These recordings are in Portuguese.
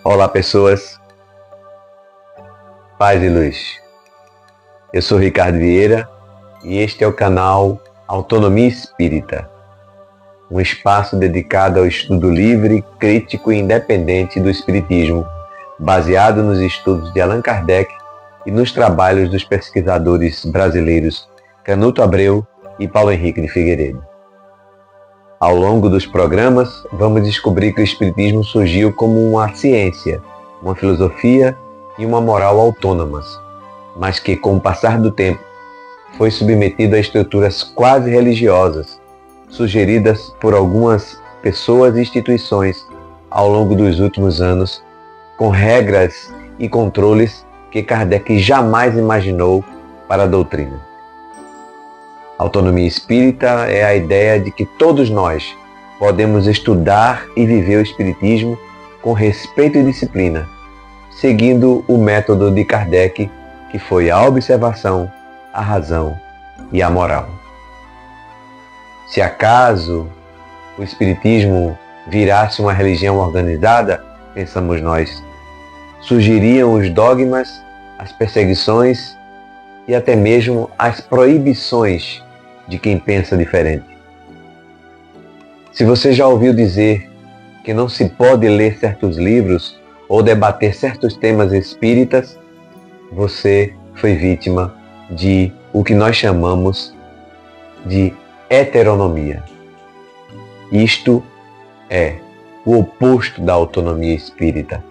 Olá pessoas, paz e luz. Eu sou Ricardo Vieira e este é o canal Autonomia Espírita, um espaço dedicado ao estudo livre, crítico e independente do Espiritismo, baseado nos estudos de Allan Kardec e nos trabalhos dos pesquisadores brasileiros Canuto Abreu e Paulo Henrique de Figueiredo. Ao longo dos programas, vamos descobrir que o Espiritismo surgiu como uma ciência, uma filosofia e uma moral autônomas, mas que, com o passar do tempo, foi submetido a estruturas quase religiosas, sugeridas por algumas pessoas e instituições ao longo dos últimos anos, com regras e controles que Kardec jamais imaginou para a doutrina. Autonomia espírita é a ideia de que todos nós podemos estudar e viver o Espiritismo com respeito e disciplina, seguindo o método de Kardec, que foi a observação, a razão e a moral. Se acaso o Espiritismo virasse uma religião organizada, pensamos nós, surgiriam os dogmas, as perseguições e até mesmo as proibições de quem pensa diferente. Se você já ouviu dizer que não se pode ler certos livros ou debater certos temas espíritas, você foi vítima de o que nós chamamos de heteronomia. Isto é o oposto da autonomia espírita.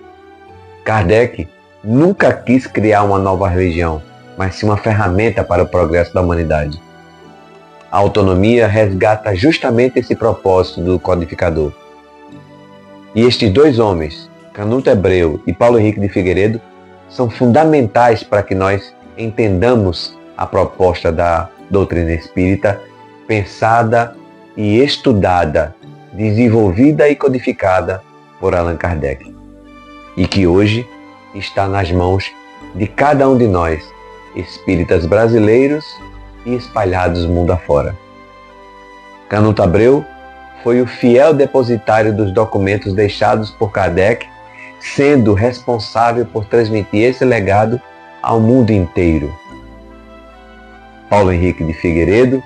Kardec nunca quis criar uma nova religião, mas sim uma ferramenta para o progresso da humanidade. A autonomia resgata justamente esse propósito do codificador. E estes dois homens, Canuto Abreu e Paulo Henrique de Figueiredo, são fundamentais para que nós entendamos a proposta da doutrina espírita, pensada e estudada, desenvolvida e codificada por Allan Kardec, e que hoje está nas mãos de cada um de nós, espíritas brasileiros e espalhados mundo afora. Canuto Abreu foi o fiel depositário dos documentos deixados por Kardec, sendo responsável por transmitir esse legado ao mundo inteiro. Paulo Henrique de Figueiredo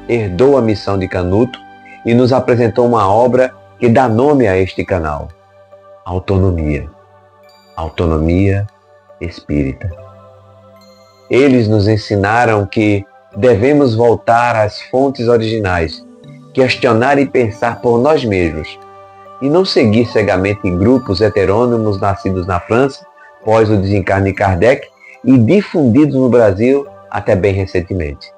herdou a missão de Canuto e nos apresentou uma obra que dá nome a este canal: Autonomia. Autonomia Espírita. Eles nos ensinaram que devemos voltar às fontes originais, questionar e pensar por nós mesmos, e não seguir cegamente grupos heterônimos nascidos na França, após o desencarne de Kardec, e difundidos no Brasil até bem recentemente.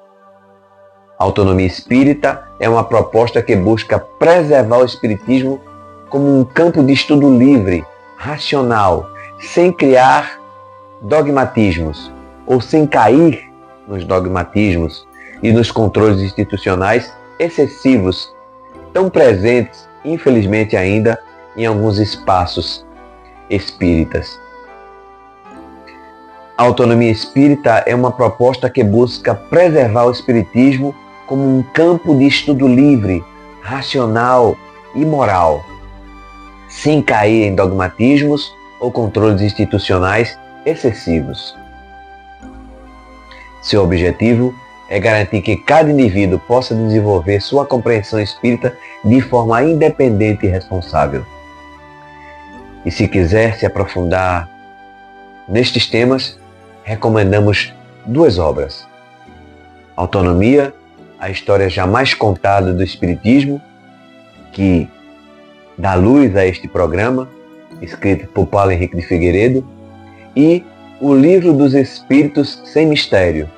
A autonomia espírita é uma proposta que busca preservar o espiritismo como um campo de estudo livre, racional, sem criar dogmatismos, ou sem cair nos dogmatismos e nos controles institucionais excessivos, tão presentes, infelizmente ainda, em alguns espaços espíritas. A autonomia espírita é uma proposta que busca preservar o espiritismo como um campo de estudo livre, racional e moral, sem cair em dogmatismos ou controles institucionais excessivos. Seu objetivo é garantir que cada indivíduo possa desenvolver sua compreensão espírita de forma independente e responsável. E se quiser se aprofundar nestes temas, recomendamos duas obras: Autonomia, a história jamais contada do Espiritismo, que dá luz a este programa, escrito por Paulo Henrique de Figueiredo, e O Livro dos Espíritos Sem Mistério,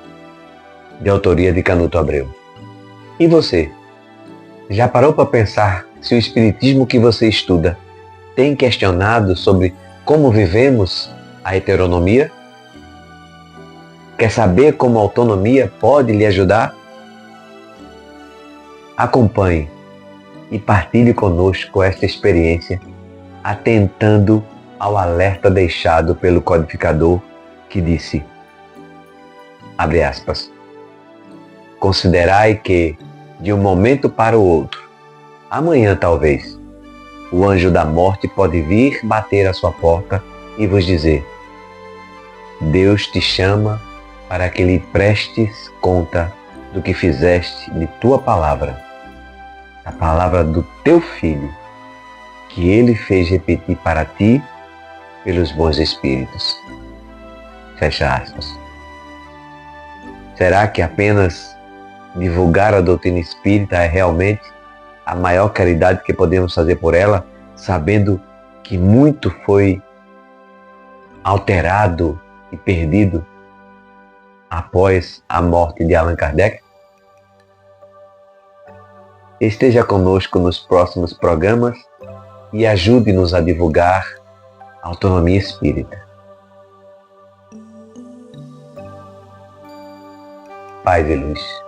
de autoria de Canuto Abreu. E você? Já parou para pensar se o Espiritismo que você estuda tem questionado sobre como vivemos a heteronomia? Quer saber como a autonomia pode lhe ajudar? Acompanhe e partilhe conosco esta experiência, atentando ao alerta deixado pelo codificador, que disse, abre aspas, considerai que, de um momento para o outro, amanhã talvez, o anjo da morte pode vir bater à sua porta e vos dizer: Deus te chama para que lhe prestes conta do que fizeste de tua palavra, a palavra do teu filho, que ele fez repetir para ti pelos bons espíritos. Fecha aspas. Será que apenas divulgar a doutrina espírita é realmente a maior caridade que podemos fazer por ela, sabendo que muito foi alterado e perdido após a morte de Allan Kardec? Esteja conosco nos próximos programas e ajude-nos a divulgar a autonomia espírita. Paz e luz.